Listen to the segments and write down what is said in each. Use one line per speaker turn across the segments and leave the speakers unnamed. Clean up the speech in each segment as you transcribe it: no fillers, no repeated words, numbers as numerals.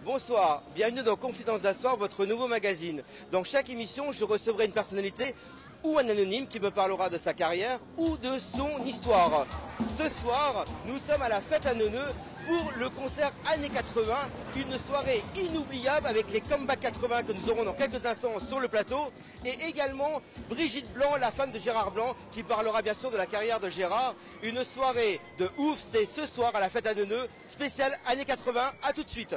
Bonsoir, bienvenue dans Confidence d'un soir, votre nouveau magazine. Dans chaque émission, je recevrai une personnalité ou un anonyme qui me parlera de sa carrière ou de son histoire. Ce soir, nous sommes à la fête à Neuneu pour le concert années 80, une soirée inoubliable avec les Comeback 80 que nous aurons dans quelques instants sur le plateau, et également Brigitte Blanc, la femme de Gérard Blanc, qui parlera bien sûr de la carrière de Gérard. Une soirée de ouf, c'est ce soir à la fête à Neuneu, spéciale années 80, à tout de suite.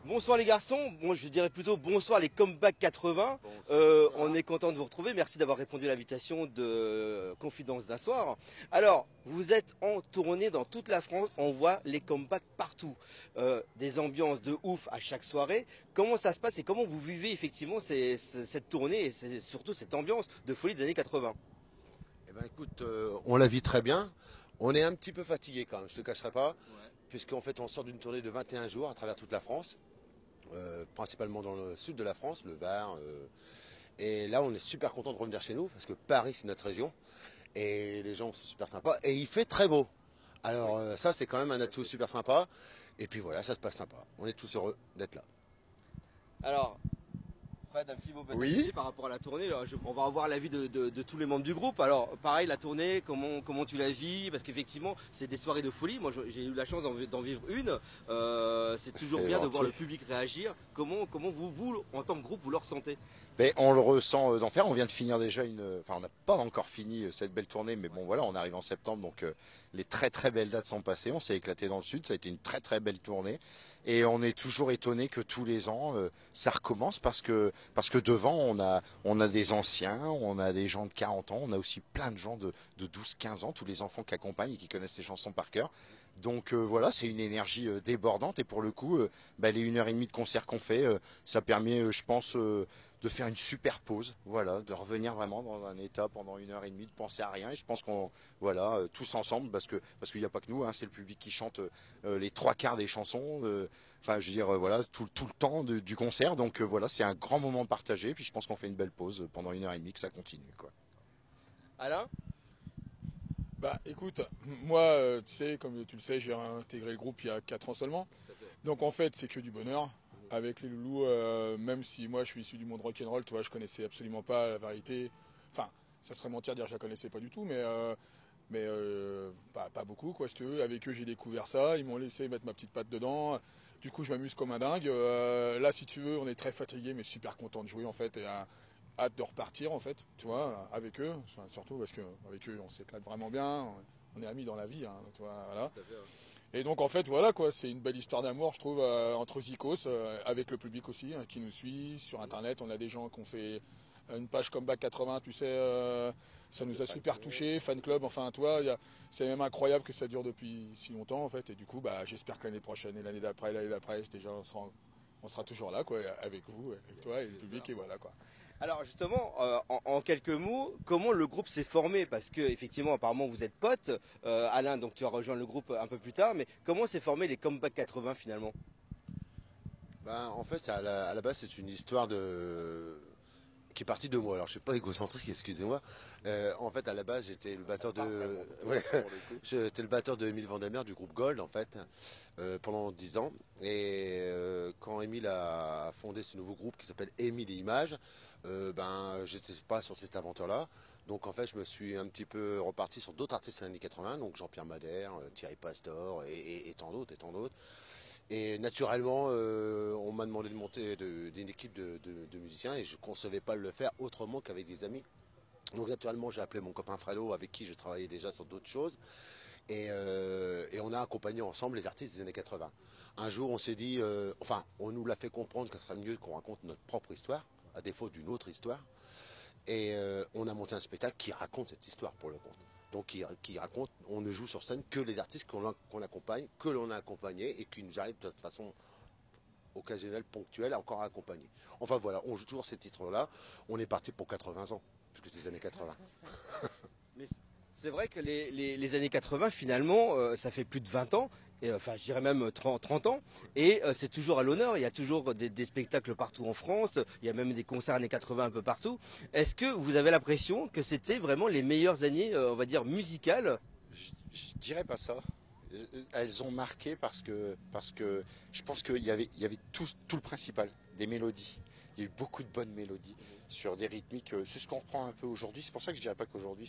Bonsoir les garçons, bon, je dirais plutôt bonsoir les Comeback 80. On est content de vous retrouver, merci d'avoir répondu à l'invitation de Confidence d'un soir. Alors, vous êtes en tournée dans toute la France, on voit les Comeback partout. Des ambiances de ouf à chaque soirée. Comment ça se passe et comment vous vivez effectivement cette tournée et surtout cette ambiance de folie des années 80?
Eh ben écoute, on la vit très bien. On est un petit peu fatigué quand même, je te cacherai pas. Ouais. Puisqu'en fait on sort d'une tournée de 21 jours à travers toute la France. Principalement dans le sud de la France, le Var. Et là, on est super content de revenir chez nous parce que Paris, c'est notre région. Et les gens sont super sympas. Et il fait très beau. Alors ça, c'est quand même un atout super sympa. Et puis voilà, ça se passe sympa. On est tous heureux d'être là.
Alors, Fred, un petit mot
oui,
par rapport à la tournée. On va avoir l'avis de tous les membres du groupe. Alors, pareil, la tournée, comment tu la vis? Parce qu'effectivement, c'est des soirées de folie. Moi, j'ai eu la chance d'en vivre une. C'est toujours bien de voir le public réagir. Comment vous, en tant que groupe, vous le ressentez?
Ben, on le ressent d'enfer. On vient de finir déjà on n'a pas encore fini cette belle tournée, mais bon, voilà, on arrive en septembre, donc les très très belles dates sont passées. On s'est éclaté dans le sud. Ça a été une très très belle tournée. Et on est toujours étonné que tous les ans, ça recommence parce que devant, on a des anciens, on a des gens de 40 ans, on a aussi plein de gens de 12-15 ans, tous les enfants qui accompagnent et qui connaissent ces chansons par cœur. Donc voilà, c'est une énergie débordante et pour le coup, les 1h30 de concert qu'on fait, ça permet, je pense, de faire une super pause, voilà, de revenir vraiment dans un état pendant 1h30, de penser à rien. Et je pense qu'on, voilà, tous ensemble, parce qu'il n'y a pas que nous, hein, c'est le public qui chante les 3/4 des chansons. Enfin, je veux dire, voilà, tout le temps du concert. Donc voilà, c'est un grand moment partagé. Puis je pense qu'on fait une belle pause pendant 1h30, que ça continue, quoi.
Alain?
Bah écoute, moi tu sais, comme tu le sais, j'ai intégré le groupe il y a 4 ans seulement. Donc en fait c'est que du bonheur. Avec les loulous, même si moi je suis issu du monde rock'n'roll, tu vois, je connaissais absolument pas la variété. Enfin, ça serait mentir de dire que je la connaissais pas du tout, mais pas beaucoup quoi, si tu veux. Avec eux j'ai découvert ça, ils m'ont laissé mettre ma petite patte dedans. Du coup je m'amuse comme un dingue. Là si tu veux, on est très fatigué mais super content de jouer en fait et hâte de repartir en fait, tu vois, avec eux, enfin, surtout parce qu'avec eux on s'éclate vraiment bien, on est amis dans la vie, hein, tu vois, voilà. Et donc en fait voilà quoi, c'est une belle histoire d'amour je trouve entre Zikos, avec le public aussi hein, qui nous suit sur internet. On a des gens qui ont fait une page Comeback 80, tu sais, ça nous a super touché, fan club, enfin toi, c'est même incroyable que ça dure depuis si longtemps en fait. Et du coup j'espère que l'année prochaine et l'année d'après, déjà on sera toujours là quoi, avec vous, avec toi et le public, et voilà quoi.
Alors justement, en quelques mots, comment le groupe s'est formé? Parce que effectivement, apparemment, vous êtes potes. Alain, donc tu as rejoint le groupe un peu plus tard, mais comment s'est formé les Comeback 80 finalement?
Ben, en fait, à la base, c'est une histoire qui est partie de moi. Alors, je suis pas égocentrique, excusez-moi. En fait, à la base, j'étais le batteur j'étais le batteur de Émile Vandelmer du groupe Gold, en fait, pendant 10 ans. Et quand Émile a fondé ce nouveau groupe qui s'appelle Émile et Images, j'étais pas sur cette aventure-là. Donc, en fait, je me suis un petit peu reparti sur d'autres artistes des années 80, donc Jean-Pierre Madère, Thierry Pastor et tant d'autres, et tant d'autres. Et naturellement, on m'a demandé de monter d'une équipe de musiciens et je ne concevais pas le faire autrement qu'avec des amis. Donc naturellement, j'ai appelé mon copain Fredo avec qui je travaillais déjà sur d'autres choses. Et on a accompagné ensemble les artistes des années 80. Un jour, on s'est dit, on nous l'a fait comprendre que ce serait mieux qu'on raconte notre propre histoire, à défaut d'une autre histoire. Et on a monté un spectacle qui raconte cette histoire pour le compte. Donc qui raconte, on ne joue sur scène que les artistes qu'on accompagne, que l'on a accompagnés et qui nous arrivent de façon occasionnelle, ponctuelle, encore à accompagner. Enfin voilà, on joue toujours ces titres-là. On est parti pour 80 ans, puisque c'est les années 80.
Mais c'est vrai que les années 80, finalement, ça fait plus de 20 ans. Et, enfin, je dirais même 30 ans, et c'est toujours à l'honneur. Il y a toujours des spectacles partout en France, il y a même des concerts années 80 un peu partout. Est-ce que vous avez l'impression que c'était vraiment les meilleures années, on va dire, musicales?
Je dirais pas ça. Elles ont marqué parce que je pense qu'il y avait tout le principal, des mélodies. Il y a eu beaucoup de bonnes mélodies sur des rythmiques. C'est ce qu'on reprend un peu aujourd'hui. C'est pour ça que je dirais pas qu'aujourd'hui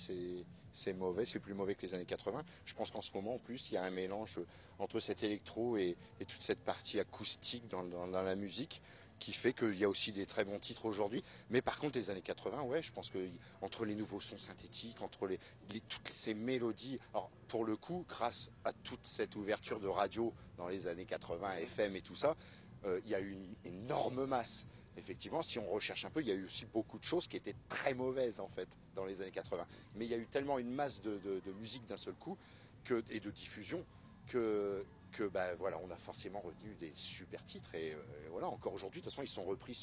c'est mauvais, c'est plus mauvais que les années 80. Je pense qu'en ce moment, en plus, il y a un mélange entre cet électro et toute cette partie acoustique dans la musique qui fait qu'il y a aussi des très bons titres aujourd'hui. Mais par contre, les années 80, ouais, je pense que entre les nouveaux sons synthétiques, entre toutes ces mélodies, alors pour le coup, grâce à toute cette ouverture de radio dans les années 80, FM et tout ça, il y a eu une énorme masse. Effectivement, si on recherche un peu, il y a eu aussi beaucoup de choses qui étaient très mauvaises en fait dans les années 80. Mais il y a eu tellement une masse de musique d'un seul coup et de diffusion que bah, voilà, on a forcément retenu des super titres et voilà, encore aujourd'hui, de toute façon, ils sont repris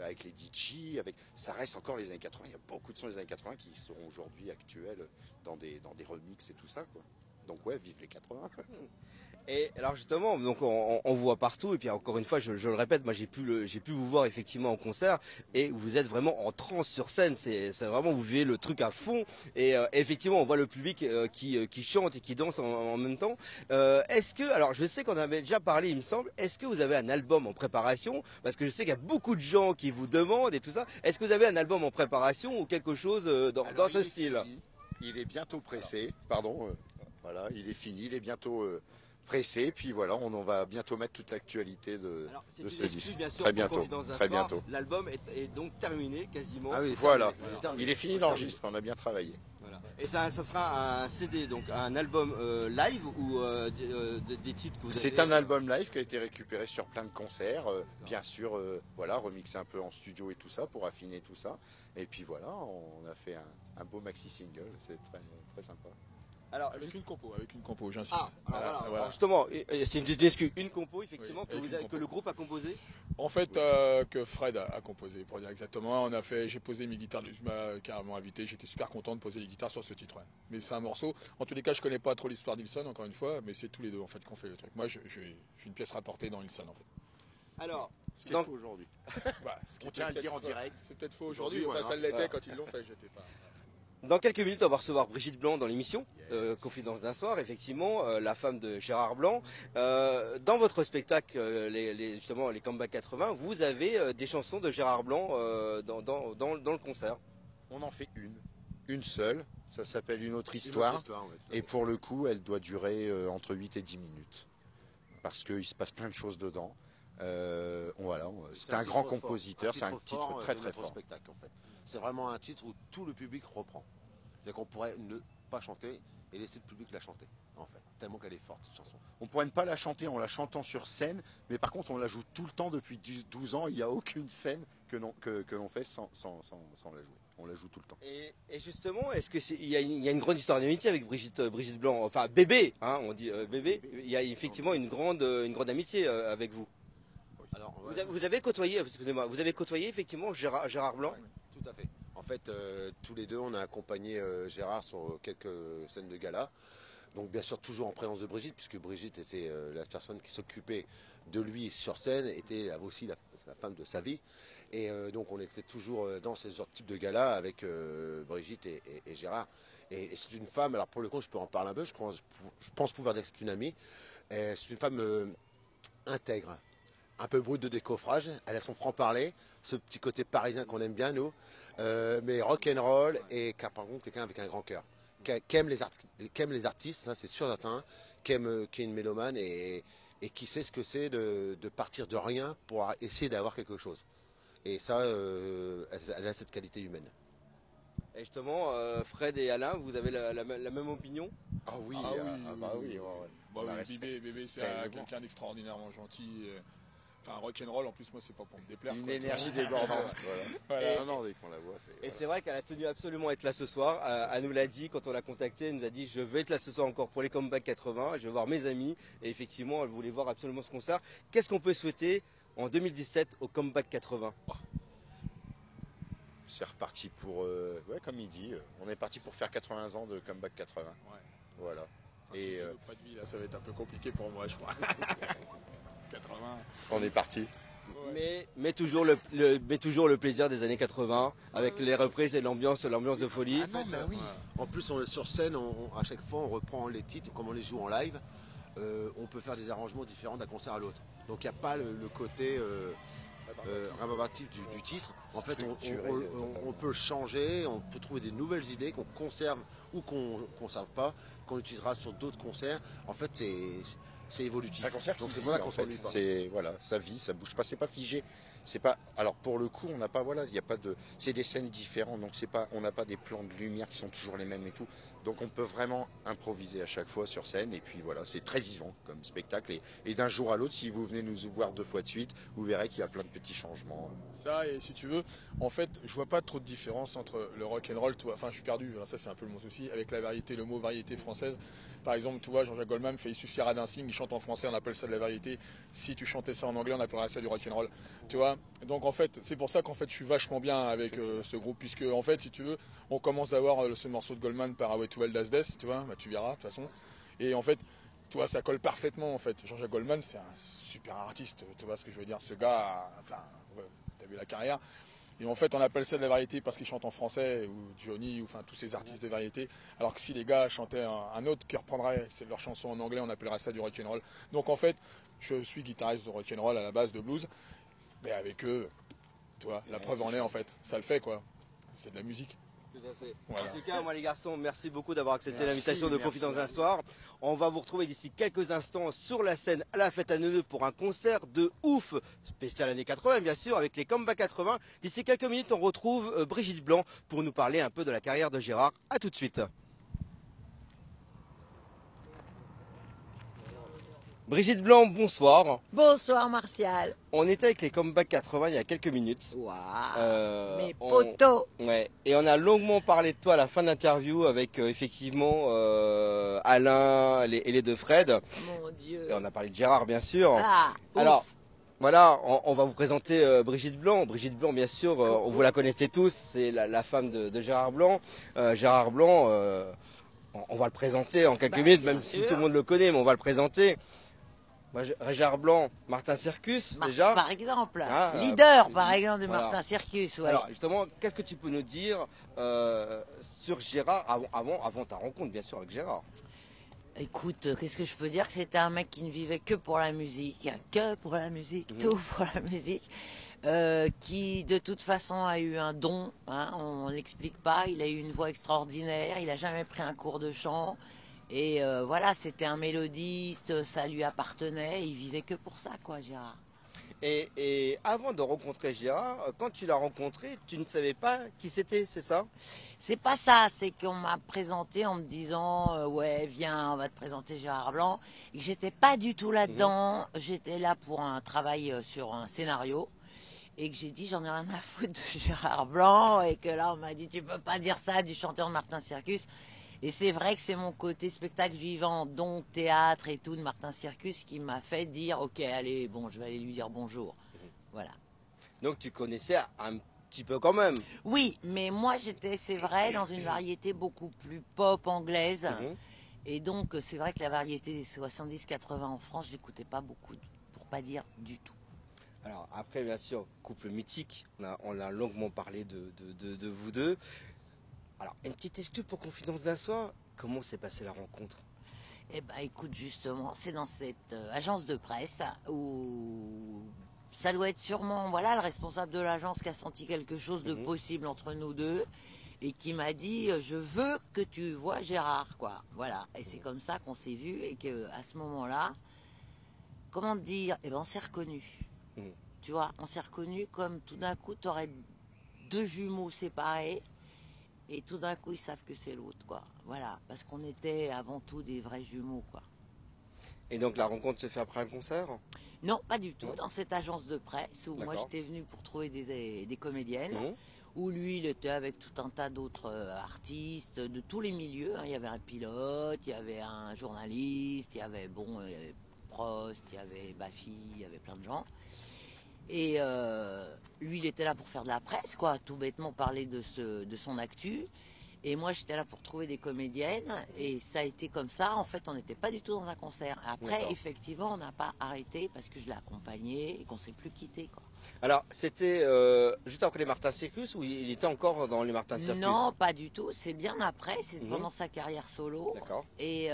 avec les DJ, ça reste encore les années 80. Il y a beaucoup de sons des années 80 qui sont aujourd'hui actuels dans des remixes et tout ça, quoi. Donc ouais, vive les 80.
Et alors justement, donc on voit partout, et puis encore une fois, je le répète, moi j'ai pu vous voir effectivement en concert, et vous êtes vraiment en transe sur scène. C'est vraiment, vous vivez le truc à fond, et effectivement on voit le public qui chante et qui danse en même temps. Est-ce que, alors je sais qu'on avait déjà parlé, il me semble, est-ce que vous avez un album en préparation? Parce que je sais qu'il y a beaucoup de gens qui vous demandent et tout ça. Est-ce que vous avez un album en préparation ou quelque chose dans ce style?
Il est bientôt pressé, pardon. Voilà, il est fini, il est bientôt pressé, puis voilà, on va bientôt mettre toute l'actualité de ce disque. Très bientôt, très bientôt.
L'album est donc terminé quasiment.
Ah oui, voilà, il est fini d'enregistrer, on a bien travaillé.
Voilà. Et ça sera un CD, donc un album live ou des titres que vous avez...
C'est un album live qui a été récupéré sur plein de concerts, bien sûr, voilà, remixé un peu en studio et tout ça pour affiner tout ça. Et puis voilà, on a fait un beau maxi single, c'est très, très sympa.
Alors, avec une compo, j'insiste.
Voilà. Alors justement, c'est une excuse, une compo effectivement que le groupe a composé.
En fait, que Fred a composé, pour dire exactement. J'ai posé mes guitares, je m'ai carrément invité. J'étais super content de poser les guitares sur ce titre. Ouais. Mais c'est un morceau. En tous les cas, je connais pas trop l'histoire d'Hilson, encore une fois, mais c'est tous les deux en fait qu'on fait le truc. Moi, je suis une pièce rapportée dans Hillsong en fait.
Alors,
ce qui est faux aujourd'hui.
On tient à le dire en direct.
C'est peut-être faux aujourd'hui. Enfin, ça l'était quand ils l'ont fait. J'étais pas.
Dans quelques minutes, on va recevoir Brigitte Blanc dans l'émission, Confidence d'un soir, effectivement, la femme de Gérard Blanc. Dans votre spectacle, justement les Comeback 80, vous avez des chansons de Gérard Blanc dans le concert.
On en fait une seule, ça s'appelle Une autre histoire, et pour le coup, elle doit durer entre 8 et 10 minutes, parce qu'il se passe plein de choses dedans. Voilà, c'est un grand compositeur, c'est un titre très très fort.
Spectacle, en fait. C'est vraiment un titre où tout le public reprend. C'est-à-dire qu'on pourrait ne pas chanter et laisser le public la chanter, en fait. Tellement qu'elle est forte, cette chanson.
On pourrait ne pas la chanter en la chantant sur scène, mais par contre on la joue tout le temps depuis 12 ans. Il n'y a aucune scène que l'on fait sans la jouer. On la joue tout le temps.
Et justement, est-ce qu'il y a une grande histoire d'amitié avec Brigitte Blanc, enfin bébé, hein, on dit bébé. Il y a effectivement une grande amitié avec vous. Alors, vous avez côtoyé, excusez-moi, vous avez côtoyé effectivement Gérard Blanc.
Tout à fait. En fait, tous les deux, on a accompagné Gérard sur quelques scènes de gala. Donc, bien sûr, toujours en présence de Brigitte, puisque Brigitte était la personne qui s'occupait de lui sur scène, était aussi la femme de sa vie. Et donc, on était toujours dans ce type de gala avec Brigitte et Gérard. Et c'est une femme, alors pour le coup, je peux en parler un peu, je pense pouvoir dire que c'est une amie. C'est une femme intègre. Un peu brute de décoffrage, elle a son franc-parler, ce petit côté parisien qu'on aime bien nous, mais rock'n'roll et par contre quelqu'un avec un grand cœur, qui aime les artistes, ça c'est sûr certain, qui est une mélomane et qui sait ce que c'est de partir de rien pour essayer d'avoir quelque chose. Et ça, elle a cette qualité humaine.
Et justement, Fred et Alain, vous avez la même opinion?
Ah oui,
bah oui. Bébé, c'est quelqu'un d'extraordinairement gentil. Enfin, rock'n'roll, en plus, moi, c'est pas pour me déplaire.
Une énergie débordante. Voilà. Non, dès qu'on la voit,
et c'est vrai qu'elle a tenu absolument à être là ce soir. Elle nous l'a dit quand on l'a contactée. Elle nous a dit je vais être là ce soir encore pour les Comeback 80. Je vais voir mes amis. Et effectivement, elle voulait voir absolument ce concert. Qu'est-ce qu'on peut souhaiter en 2017 au Comeback 80?
C'est reparti pour, comme il dit, on est parti pour faire 80 ans de Comeback 80.
Ouais.
Voilà.
Enfin, et près de vie, là, ça va être un peu compliqué pour moi, je crois. 80.
On est parti.
Mais toujours le plaisir des années 80 avec les reprises et l'ambiance de folie.
Ah non, mais oui. En plus, sur scène, à chaque fois, on reprend les titres, comme on les joue en live. On peut faire des arrangements différents d'un concert à l'autre. Donc il n'y a pas le côté rébarbatif du titre. En fait, on peut changer, on peut trouver des nouvelles idées qu'on conserve ou qu'on ne conserve pas, qu'on utilisera sur d'autres concerts. En fait, c'est évolutif.
C'est un concert
donc
qui
c'est
vit,
pour ça qu'on
en fait.
s'ennuie pas.
C'est voilà, ça vit, ça bouge pas, c'est pas figé. C'est pas. Alors pour le coup, on n'a pas voilà, il y a pas de. C'est des scènes différentes, donc c'est pas. On n'a pas des plans de lumière qui sont toujours les mêmes et tout. Donc on peut vraiment improviser à chaque fois sur scène et puis voilà, c'est très vivant comme spectacle et d'un jour à l'autre, si vous venez nous voir 2 fois de suite, vous verrez qu'il y a plein de petits changements.
Ça, et si tu veux, en fait, je vois pas trop de différence entre le rock and roll, enfin je suis perdu, alors ça c'est un peu mon souci, avec la variété, le mot variété française. Par exemple, tu vois, Jean-Jacques Goldman fait Il suffira d'un signe, il chante en français, on appelle ça de la variété. Si tu chantais ça en anglais, on appellerait ça du rock and roll. Tu vois, donc en fait, c'est pour ça qu'en fait je suis vachement bien avec ce groupe, puisque en fait, si tu veux, on commence d'avoir ce morceau de Goldman par Way to Hell Das Death, tu vois, bah, tu verras de toute façon. Et en fait, tu vois, ça colle parfaitement en fait. Jean-Jacques Goldman, c'est un super artiste, tu vois ce que je veux dire. Ce gars, enfin, ouais, t'as vu la carrière. Et en fait, on appelle ça de la variété parce qu'ils chantent en français, ou Johnny, ou enfin tous ces artistes de variété. Alors que si les gars chantaient un autre qui reprendrait leur chanson en anglais, on appellerait ça du rock'n'roll. Donc en fait, je suis guitariste de rock'n'roll à la base de blues, mais avec eux, tu vois, la preuve en est en fait. Ça le fait quoi. C'est de la musique.
Tout à fait.
Voilà.
En tout cas, moi les garçons, merci beaucoup d'avoir accepté
Merci,
l'invitation de
merci.
Confidence d'un soir. On va vous retrouver d'ici quelques instants sur la scène à la fête à Neuveux pour un concert de ouf, spécial années 80 bien sûr, avec les Comeback 80. D'ici quelques minutes, on retrouve Brigitte Blanc pour nous parler un peu de la carrière de Gérard. A tout de suite. Brigitte Blanc, bonsoir.
Bonsoir Martial.
On était avec les Comeback 80 il y a quelques minutes.
Waouh. Mes
on-
potos.
Ouais, et on a longuement parlé de toi à la fin de l'interview avec effectivement Alain et les deux Fred.
Mon Dieu.
Et on a parlé de Gérard bien sûr.
Ah,
Alors,
ouf.
voilà, on va vous présenter Brigitte Blanc. Brigitte Blanc, bien sûr, vous la connaissez tous, c'est la femme de Gérard Blanc. Gérard Blanc, on va le présenter en quelques minutes, même si
sûr.
tout le monde le connaît, mais on va le présenter. Moi, Gérard Blanc, Martin Circus, déjà.
Par exemple,
Ah,
leader par exemple de
voilà.
Martin Circus. Ouais.
Alors justement, qu'est-ce que tu peux nous dire sur Gérard avant ta rencontre bien sûr avec Gérard?
Écoute, qu'est-ce que je peux dire? Que c'était un mec qui ne vivait que pour la musique, tout pour la musique, qui de toute façon a eu un don, hein, on l'explique pas, il a eu une voix extraordinaire, il a jamais pris un cours de chant, et voilà, c'était un mélodiste, ça lui appartenait, il vivait que pour ça, quoi, Gérard.
Et avant de rencontrer Gérard, quand tu l'as rencontré, tu ne savais pas qui c'était, c'est ça?
C'est pas ça, c'est qu'on m'a présenté en me disant ouais viens on va te présenter Gérard Blanc et que j'étais pas du tout là-dedans, j'étais là pour un travail sur un scénario et que j'ai dit j'en ai rien à foutre de Gérard Blanc et que là on m'a dit tu peux pas dire ça du chanteur de Martin Circus et c'est vrai que c'est mon côté spectacle vivant donc théâtre et tout de Martin Circus qui m'a fait dire ok allez bon je vais aller lui dire bonjour, voilà.
Donc tu connaissais un petit peu quand même.
Oui, mais moi j'étais, c'est vrai, dans une variété beaucoup plus pop anglaise. Et donc c'est vrai que la variété des 70-80 en France, je l'écoutais pas beaucoup, pour pas dire du tout.
Alors après bien sûr, couple mythique, on a longuement parlé de vous deux. Alors une petite excuse pour Confidence d'un soir, comment s'est passée la rencontre?
Eh ben écoute justement, c'est dans cette agence de presse où... Ça doit être sûrement voilà, le responsable de l'agence qui a senti quelque chose de possible entre nous deux et qui m'a dit je veux que tu vois Gérard quoi. Voilà, et c'est comme ça qu'on s'est vu et que à ce moment-là, comment te dire, eh ben on s'est reconnus. Tu vois, on s'est reconnus comme tout d'un coup tu aurais 2 jumeaux séparés et tout d'un coup ils savent que c'est l'autre quoi. Voilà, parce qu'on était avant tout des vrais jumeaux quoi.
Et donc la rencontre se fait après un concert?
Non, pas du tout.
Non.
Dans cette agence de presse où moi
D'accord.
j'étais venue pour trouver des comédiennes, où lui il était avec tout un tas d'autres artistes de tous les milieux. Hein. Il y avait un pilote, il y avait un journaliste, il y avait Prost, il y avait Baffy, il y avait plein de gens. Et lui il était là pour faire de la presse, quoi, tout bêtement parler de son actu. Et moi, j'étais là pour trouver des comédiennes. Et ça a été comme ça. En fait, on n'était pas du tout dans un concert. Après, effectivement, on n'a pas arrêté parce que je l'ai accompagné et qu'on ne s'est plus quitté, quoi.
Alors, c'était juste après les Martin Circus ou il était encore dans les Martin Circus?
Non, pas du tout. C'est bien après. C'est pendant sa carrière solo.
D'accord.
Et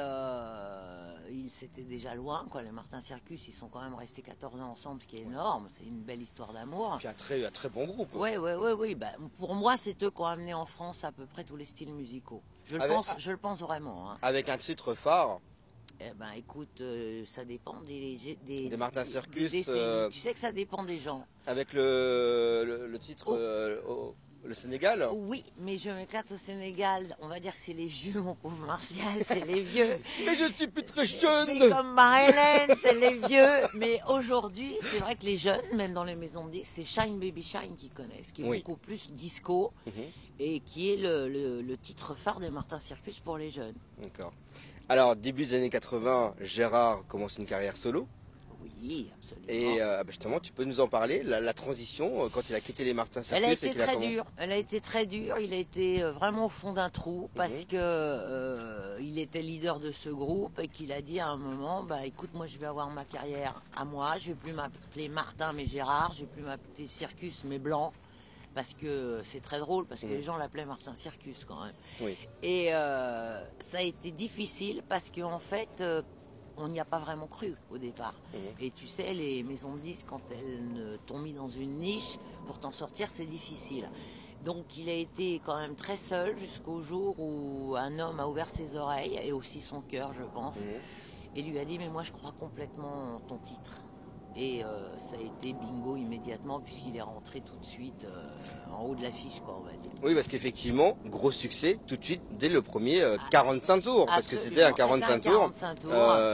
c'était déjà loin, quoi. Les Martin Circus, ils sont quand même restés 14 ans ensemble, ce qui est énorme. C'est une belle histoire d'amour.
Puis un très bon groupe.
Oui. Bah, pour moi, c'est eux qui ont amené en France à peu près tous les styles musicaux. Je le pense vraiment. Hein.
Avec un titre phare.
Eh ben, écoute, ça dépend des
Martin Circus.
Tu sais que ça dépend des gens.
Avec le titre le Sénégal.
Oui, mais je m'éclate au Sénégal. On va dire que c'est les vieux, mon pauvre Martial, c'est les vieux.
Mais je ne suis plus très jeune.
C'est comme Marie-Hélène, c'est les vieux. Mais aujourd'hui, c'est vrai que les jeunes, même dans les maisons de disques, c'est Shine Baby Shine qu'ils connaissent, qui est beaucoup plus disco et qui est le titre phare des Martin Circus pour les jeunes.
D'accord. Alors, début des années 80, Gérard commence une carrière solo.
Oui, absolument.
Et justement, tu peux nous en parler, la transition, quand il a quitté les Martin Circus.
Elle a été très dure. Elle a été très dure. Il a été vraiment au fond d'un trou parce que il était leader de ce groupe et qu'il a dit à un moment, bah écoute, moi je vais avoir ma carrière à moi. Je vais plus m'appeler Martin mais Gérard. Je vais plus m'appeler Circus mais Blanc. Parce que c'est très drôle, parce que les gens l'appelaient Martin Circus quand même. Oui. Et ça a été difficile parce qu'en fait, on n'y a pas vraiment cru au départ. Et tu sais, les maisons de disques, quand elles t'ont mis dans une niche, pour t'en sortir, c'est difficile. Donc il a été quand même très seul jusqu'au jour où un homme a ouvert ses oreilles, et aussi son cœur, je pense, et lui a dit, mais moi je crois complètement en ton titre. Et ça a été bingo immédiatement puisqu'il est rentré tout de suite en haut de l'affiche, quoi, on va dire.
Oui, parce qu'effectivement, gros succès tout de suite dès le premier 45 tours, parce que c'était un 45 tours.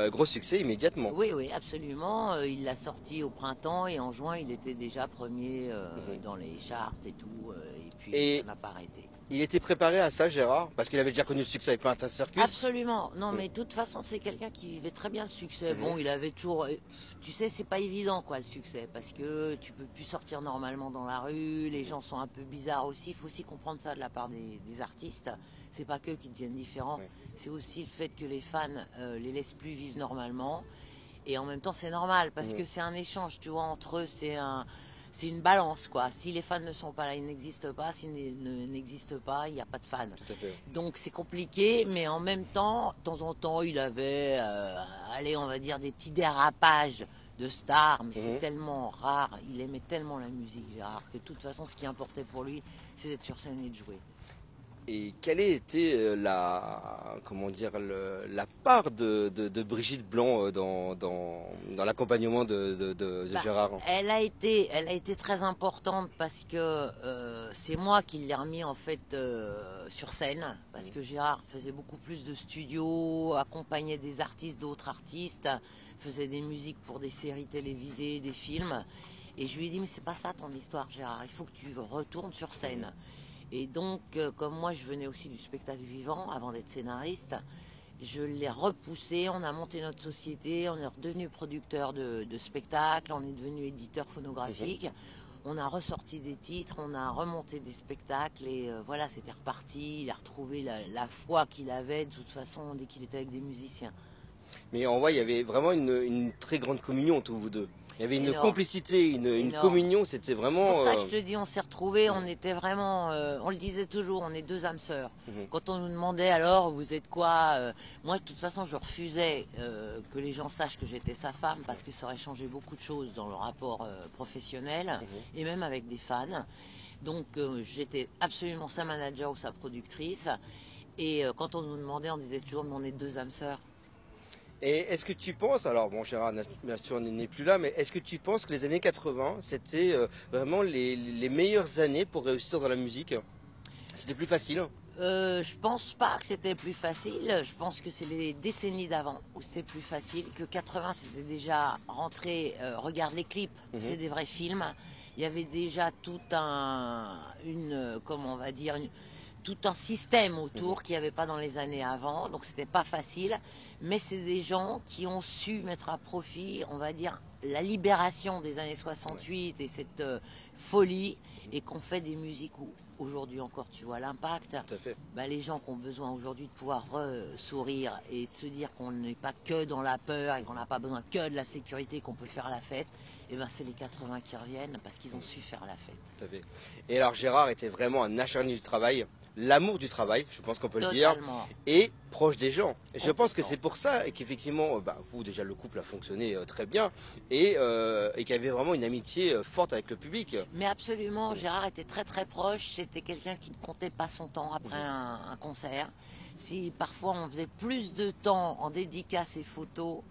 Gros succès immédiatement.
Oui, absolument. Il l'a sorti au printemps et en juin, il était déjà premier dans les charts et tout. Et puis ça n'a pas arrêté.
Il était préparé à ça, Gérard, parce qu'il avait déjà connu le succès avec Martin Circus.
Absolument. Non, mais de toute façon, c'est quelqu'un qui vivait très bien le succès. Bon, il avait toujours... Tu sais, c'est pas évident, quoi, le succès, parce que tu peux plus sortir normalement dans la rue, les gens sont un peu bizarres aussi. Il faut aussi comprendre ça de la part des artistes. C'est pas qu'eux qui deviennent différents. C'est aussi le fait que les fans les laissent plus vivre normalement. Et en même temps, c'est normal, parce que c'est un échange, tu vois, entre eux, c'est une balance, quoi. Si les fans ne sont pas là, ils n'existent pas. S'ils n'existent pas, il n'y a pas de fans. Donc c'est compliqué, mais en même temps, de temps en temps, il avait, allez, on va dire, des petits dérapages de stars, mais c'est tellement rare. Il aimait tellement la musique, Gérard, que de toute façon, ce qui importait pour lui, c'est d'être sur scène et de jouer.
Et quelle était la part de Brigitte Blanc dans l'accompagnement de Gérard?
Elle a été très importante parce que c'est moi qui l'ai remis en fait sur scène, parce que Gérard faisait beaucoup plus de studio, accompagnait des artistes, d'autres artistes, faisait des musiques pour des séries télévisées, des films. Et je lui ai dit, mais c'est pas ça ton histoire, Gérard, il faut que tu retournes sur scène. Et donc, comme moi, je venais aussi du spectacle vivant avant d'être scénariste, je l'ai repoussé, on a monté notre société, on est redevenu producteur de spectacles, on est devenu éditeur phonographique, on a ressorti des titres, on a remonté des spectacles et voilà, c'était reparti. Il a retrouvé la foi qu'il avait de toute façon dès qu'il était avec des musiciens.
Mais on voit, il y avait vraiment une très grande communion entre vous deux. Il y avait une complicité, une communion, c'était vraiment...
C'est pour ça que je te dis, on s'est retrouvés, on était vraiment... on le disait toujours, on est deux âmes sœurs. Quand on nous demandait alors, vous êtes quoi moi, de toute façon, je refusais que les gens sachent que j'étais sa femme, parce que ça aurait changé beaucoup de choses dans le rapport professionnel, et même avec des fans. Donc, j'étais absolument sa manager ou sa productrice. Et quand on nous demandait, on disait toujours, mais on est deux âmes sœurs.
Et est-ce que tu penses, alors bon, Gérard bien sûr n'est plus là, mais est-ce que tu penses que les années 80, c'était vraiment les meilleures années pour réussir dans la musique? C'était plus facile?
Je pense pas que c'était plus facile. Je pense que c'est les décennies d'avant où c'était plus facile. Que 80, c'était déjà rentré. Regarde les clips, c'est des vrais films. Il y avait déjà tout tout un système autour qu'il n'y avait pas dans les années avant, donc c'était pas facile, mais c'est des gens qui ont su mettre à profit, on va dire, la libération des années 68 et cette folie, et qu'on fait des musiques où aujourd'hui encore, tu vois l'impact.
Tout à fait.
Ben, les gens qui ont besoin aujourd'hui de pouvoir sourire et de se dire qu'on n'est pas que dans la peur et qu'on n'a pas besoin que de la sécurité, qu'on peut faire la fête, et ben c'est les 80 qui reviennent parce qu'ils ont su faire la fête.
Tout à fait. Et alors Gérard était vraiment un acharné du travail, l'amour du travail, je pense qu'on peut le dire,
Totalement.
et proche des gens. Et je pense que
Complètement.
c'est pour ça qu'effectivement, vous déjà le couple a fonctionné très bien et qu'il y avait vraiment une amitié forte avec le public.
Mais absolument, Gérard était très très proche. C'était quelqu'un qui ne comptait pas son temps après un concert. Si parfois on faisait plus de temps en dédicace et photos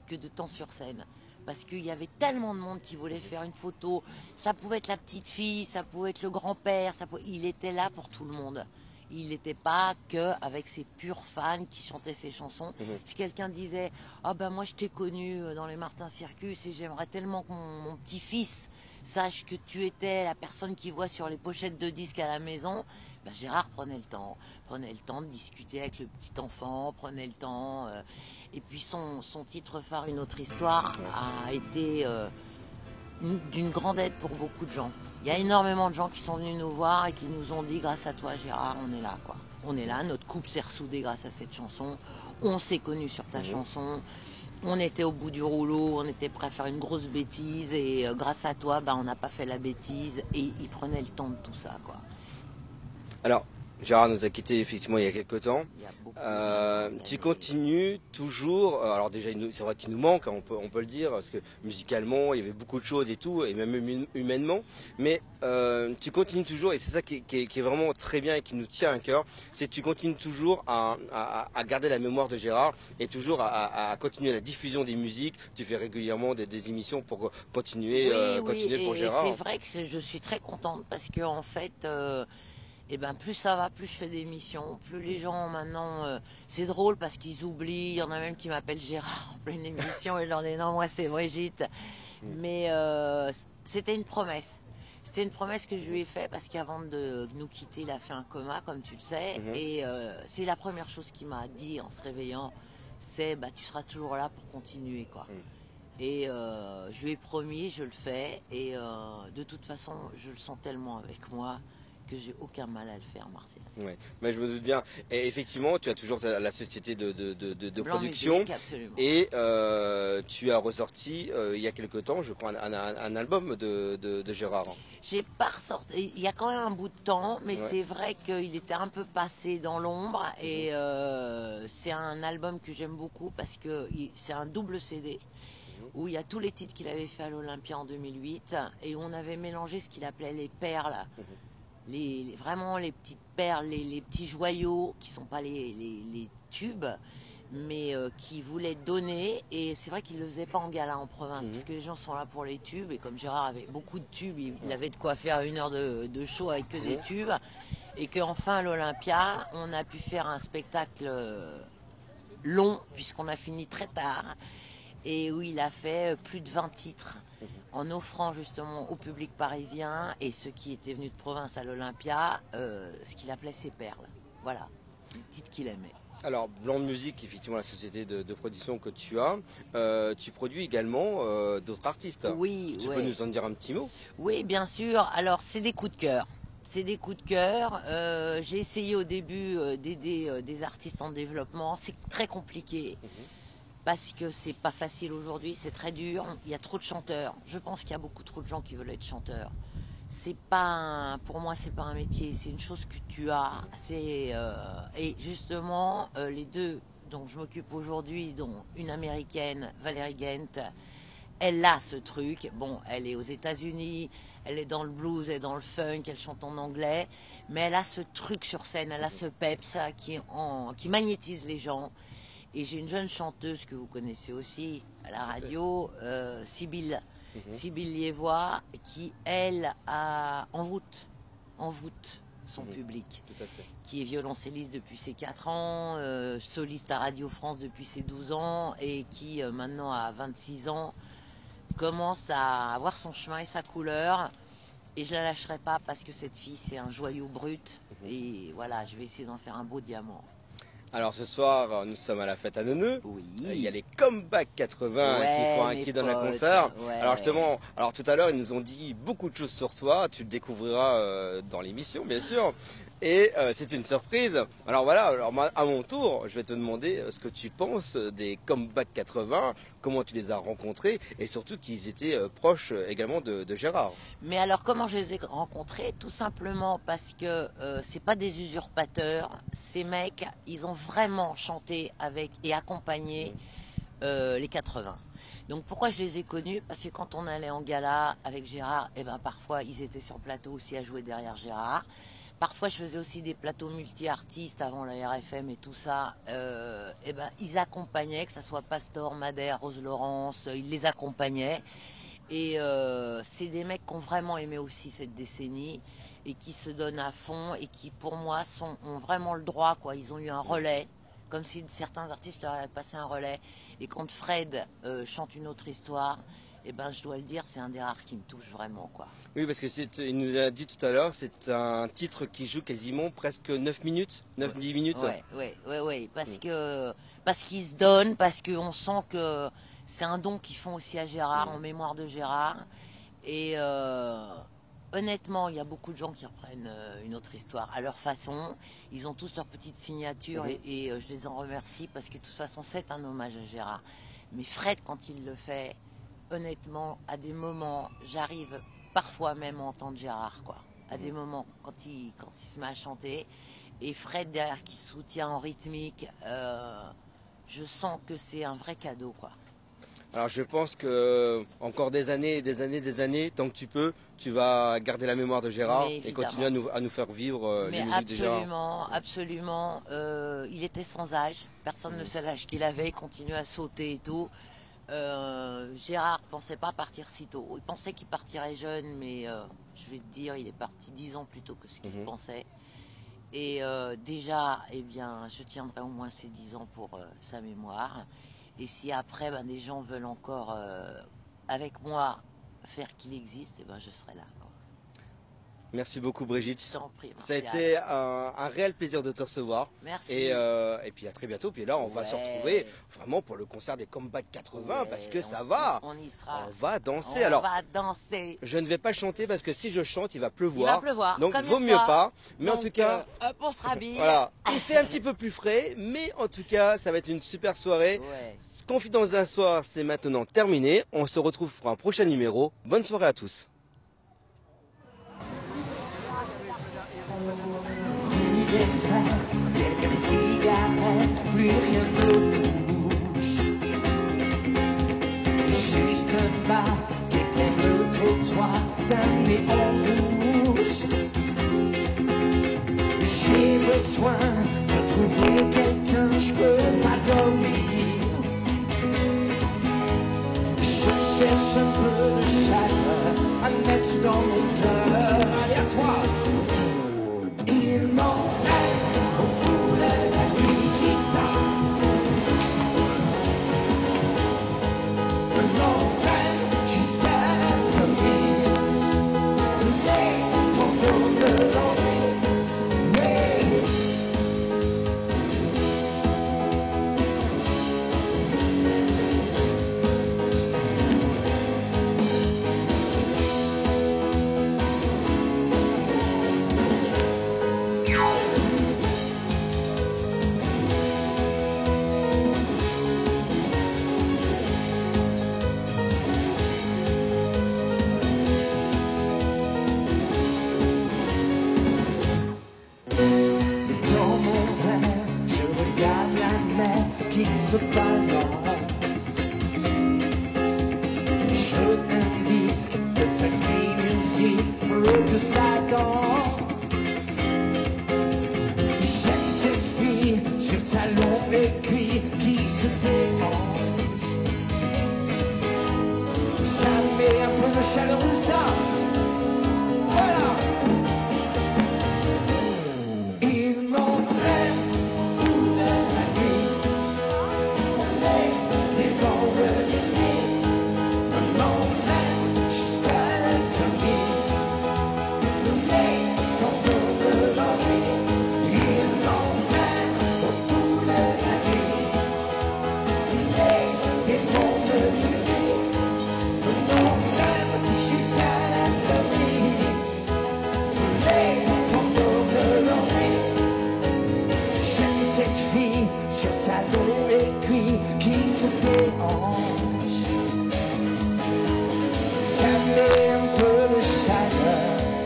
que de temps sur scène. Parce qu'il y avait tellement de monde qui voulait faire une photo. Ça pouvait être la petite fille, ça pouvait être le grand-père. Il était là pour tout le monde. Il n'était pas que avec ses purs fans qui chantaient ses chansons. Si quelqu'un disait « Ah ben moi je t'ai connu dans les Martin Circus et j'aimerais tellement que mon petit-fils sache que tu étais la personne qui voit sur les pochettes de disques à la maison », ben Gérard prenait le temps de discuter avec le petit enfant, prenait le temps. Et puis son titre phare, Une autre histoire, a été d'une grande aide pour beaucoup de gens. Il y a énormément de gens qui sont venus nous voir et qui nous ont dit « Grâce à toi Gérard, on est là, quoi. On est là, notre couple s'est ressoudé grâce à cette chanson. On s'est connus sur ta chanson. On était au bout du rouleau, on était prêt à faire une grosse bêtise et grâce à toi, on n'a pas fait la bêtise. » Et il prenait le temps de tout ça, quoi.
Alors, Gérard nous a quittés effectivement il y a quelques temps.
Il y a beaucoup
Tu continues toujours. Alors déjà, c'est vrai qu'il nous manque, hein, on peut le dire, parce que musicalement, il y avait beaucoup de choses et tout, et même humainement. Mais tu continues toujours, et c'est ça qui est vraiment très bien et qui nous tient à cœur, c'est que tu continues toujours à garder la mémoire de Gérard et toujours à continuer la diffusion des musiques. Tu fais régulièrement des émissions pour continuer, continuer pour Gérard.
C'est vrai que je suis très contente parce que en fait. Et ben plus ça va, plus je fais d'émissions, plus les gens maintenant, c'est drôle parce qu'ils oublient. Il y en a même qui m'appellent Gérard en pleine émission et leur dit non, moi c'est Brigitte. Mais c'était une promesse. C'était une promesse que je lui ai faite parce qu'avant de nous quitter, il a fait un coma, comme tu le sais. Et c'est la première chose qu'il m'a dit en se réveillant, c'est tu seras toujours là pour continuer, quoi. Et je lui ai promis, je le fais. Et de toute façon, je le sens tellement avec moi que j'ai aucun mal à le faire, Martial.
Ouais, mais je me doute bien. Et effectivement, tu as toujours la société de
Blanc
production.
Musique, absolument.
Et tu as ressorti il y a quelque temps, je crois, un album de Gérard.
J'ai pas ressorti. Il y a quand même un bout de temps, mais c'est vrai qu'il était un peu passé dans l'ombre. Et c'est un album que j'aime beaucoup parce que c'est un double CD. Où il y a tous les titres qu'il avait fait à l'Olympia en 2008 et où on avait mélangé ce qu'il appelait les perles. Vraiment les petites perles, les petits joyaux qui sont pas les tubes, mais qui voulaient donner. Et c'est vrai qu'il ne le faisait pas en gala en province, parce que les gens sont là pour les tubes. Et comme Gérard avait beaucoup de tubes, il avait de quoi faire 1 heure de show avec que des tubes. Et qu'enfin à l'Olympia, on a pu faire un spectacle long, puisqu'on a fini très tard, et où il a fait plus de 20 titres. En offrant justement au public parisien et ceux qui étaient venus de province à l'Olympia, ce qu'il appelait ses perles. Voilà, les titres qu'il aimait.
Alors, Blanc Musique, effectivement, la société de production que tu as, tu produis également d'autres artistes.
Oui,
tu peux nous en dire un petit mot?
Oui, bien sûr. Alors, c'est des coups de cœur. C'est des coups de cœur. J'ai essayé au début d'aider des artistes en développement. C'est très compliqué. Parce que c'est pas facile aujourd'hui, c'est très dur. Il y a trop de chanteurs. Je pense qu'il y a beaucoup trop de gens qui veulent être chanteurs. C'est pas pour moi, c'est pas un métier, c'est une chose que tu as. Et justement, les deux dont je m'occupe aujourd'hui, dont une américaine, Valérie Gent, elle a ce truc. Bon, elle est aux États-Unis, elle est dans le blues, elle est dans le funk, elle chante en anglais, mais elle a ce truc sur scène, elle a ce peps qui magnétise les gens. Et j'ai une jeune chanteuse que vous connaissez aussi à la radio, Sybille Liévois, qui elle envoûte son public,
Tout à fait.
qui est violoncelliste depuis ses 4 ans, soliste à Radio France depuis ses 12 ans et qui maintenant à 26 ans commence à avoir son chemin et sa couleur. Et je la lâcherai pas parce que cette fille c'est un joyau brut et voilà, je vais essayer d'en faire un beau diamant.
Alors ce soir, nous sommes à la fête à Neuneu.
Oui.
Il y a les Comeback 80
Ouais,
qui
mes
donnent un
potes,
concert.
ouais.
Alors justement, tout à l'heure, ils nous ont dit beaucoup de choses sur toi. Tu le découvriras dans l'émission, bien sûr. Et c'est une surprise. Alors voilà, alors moi, à mon tour, je vais te demander ce que tu penses des Comeback 80, comment tu les as rencontrés et surtout qu'ils étaient proches également de Gérard.
Mais alors, comment je les ai rencontrés? Tout simplement parce que c'est pas des usurpateurs. Ces mecs, ils ont vraiment chanté avec et accompagné les 80. Donc pourquoi je les ai connus? Parce que quand on allait en gala avec Gérard, et ben parfois ils étaient sur plateau aussi à jouer derrière Gérard. Parfois je faisais aussi des plateaux multi-artistes avant la RFM et tout ça. Et ben ils accompagnaient, que ça soit Pastor, Madère, Rose Laurence, ils les accompagnaient. Et c'est des mecs qui ont vraiment aimé aussi cette décennie et qui se donnent à fond et qui, pour moi, ont vraiment le droit, quoi. Ils ont eu un relais, comme si certains artistes leur avaient passé un relais. Et quand Fred chante une autre histoire, eh ben, je dois le dire, c'est un des rares qui me touche vraiment, quoi.
Oui, parce que il nous l'a dit tout à l'heure, c'est un titre qui joue quasiment presque 9 minutes, 9-10 minutes.
Ouais, parce qu'ils se donnent, parce qu'on sent que c'est un don qu'ils font aussi à Gérard, en mémoire de Gérard. Et honnêtement, il y a beaucoup de gens qui reprennent une autre histoire à leur façon. Ils ont tous leur petite signature et je les en remercie parce que de toute façon, c'est un hommage à Gérard. Mais Fred, quand il le fait, honnêtement, à des moments, j'arrive parfois même à entendre Gérard, quoi. À des moments, quand il se met à chanter. Et Fred, derrière, qui soutient en rythmique, je sens que c'est un vrai cadeau, quoi.
Alors je pense que encore des années, tant que tu peux, tu vas garder la mémoire de Gérard et continuer à nous faire vivre les musiques de Gérard.
Absolument. Il était sans âge. Personne ne sait l'âge qu'il avait. Il continuait à sauter et tout. Gérard pensait pas partir si tôt. Il pensait qu'il partirait jeune, mais je vais te dire, il est parti 10 ans plus tôt que ce qu'il pensait. Et déjà, eh bien, je tiendrai au moins ces 10 ans pour sa mémoire. Et si après, des gens veulent encore, avec moi, faire qu'il existe, eh ben, je serai là, quoi.
Merci beaucoup, Brigitte.
Je t'en prie,
ça a été un réel plaisir de te recevoir.
Merci.
Et puis à très bientôt. Puis là, on va se retrouver vraiment pour le concert des Comeback 80 parce que ça va.
On y sera.
On va danser.
On va danser.
Je ne vais pas chanter parce que si je chante, il va pleuvoir.
Il va pleuvoir.
Donc,
comme
vaut mieux pas. Mais
donc,
en tout cas,
on se rhabille.
Voilà. Il fait un petit peu plus frais, mais en tout cas, ça va être une super soirée.
Ouais.
Confidence d'un soir, c'est maintenant terminé. On se retrouve pour un prochain numéro. Bonne soirée à tous.
Quelques cigarettes, plus rien ne bouge. Juste un bar qui éclaire le trottoir d'un néon rouge. J'ai besoin de trouver quelqu'un, je peux pas dormir. Je cherche un peu de chaleur à mettre dans mon cœur. Allez à toi! Il m'entraîne au bout de la nuit qui sort. Il m'entraîne jusqu'à l'insomnie. Les fantômes de l'ennui. Dans mon verre, je regarde la mer qui se balance. Je un disque de funky music pour que ça danse. J'aime cette fille sur talons aiguilles qui se dérange. Ça met un peu de chaleur, ça. Voilà. Il m'entraîne au bout de la nuit. Les vents de l'ennemi m'entraînent jusqu'à l'insomnie. Les fantômes de l'ennui. Il m'entraîne au bout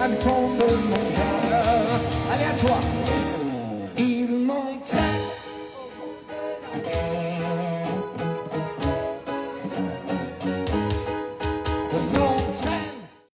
hanneton de mon cœur. Allez à toi.